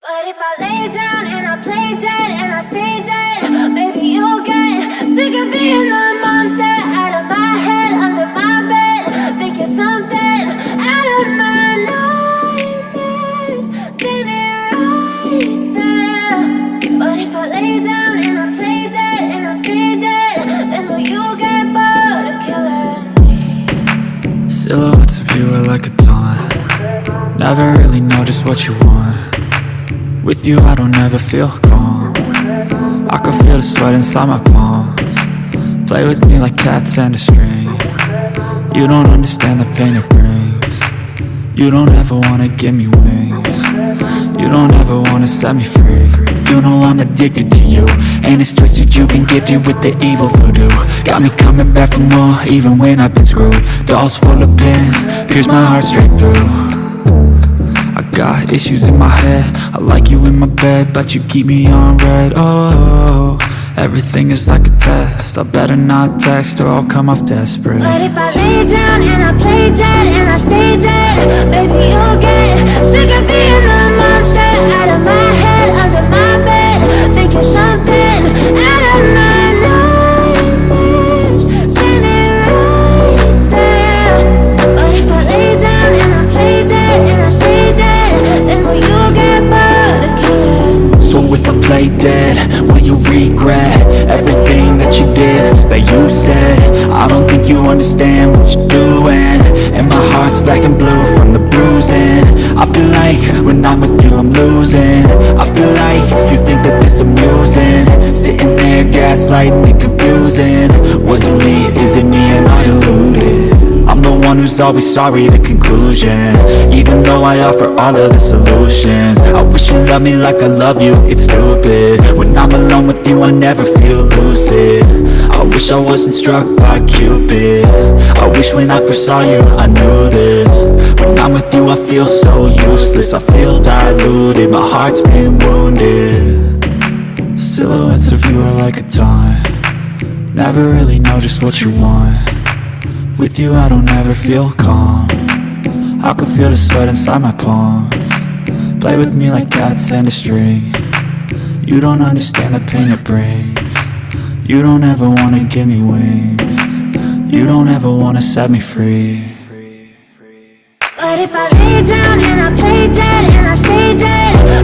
But if I lay down and I play dead and I stay dead, maybe you'll get sick of being the monster out of my head, under my bed. Think you're something out of my nightmares, standing right there. But if I lay down and I play dead and I stay dead, then will you get bored of killing me? Silhouettes of you are like a taunt. Never really know just what you want. With you I don't ever feel calm. I can feel the sweat inside my palms. Play with me like cats and a string. You don't understand the pain it brings. You don't ever wanna give me wings. You don't ever wanna set me free. You know I'm addicted to you, and it's twisted, you've been gifted with the evil voodoo. Got me coming back for more, even when I've been screwed. Dolls full of pins, pierce my heart straight through. I got issues in my head, I like you in my bed, but you keep me on red. Oh, everything is like a test, I better not text or I'll come off desperate. But if I lay down and I play dead and I stay dead, maybe you'll get sick of being the monster out of my head, under my bed. Think you're something out of my nightmares, standing right there. But if I lay down and I play dead and I stay dead, then will you get bored of killing me? So if I play dead, will you regret everything that you did, that you said? I don't think you understand what you're doing, and my heart's black and blue from the bruising. I feel like when I'm with you I'm losing. I feel like you think that this amusing, sitting there gaslighting and confusing. Was it me? Is it me? Am I deluded? I'm the one who's always sorry, the conclusion, even though I offer all of the solutions. I wish you loved me like I love you, it's stupid. When I'm alone with you I never feel lucid. I wish I wasn't struck by Cupid. I wish when I first saw you I knew this. When I'm with you I feel so useless, I feel diluted, my heart's been wounded. Silhouettes of you are like a taunt. Never really know just what you want. With you I don't ever feel calm. I can feel the sweat inside my palms. Play with me like cats and a string. You don't understand the pain it brings. You don't ever wanna give me wings. You don't ever wanna set me free. But if I lay down and I play dead and I stay dead,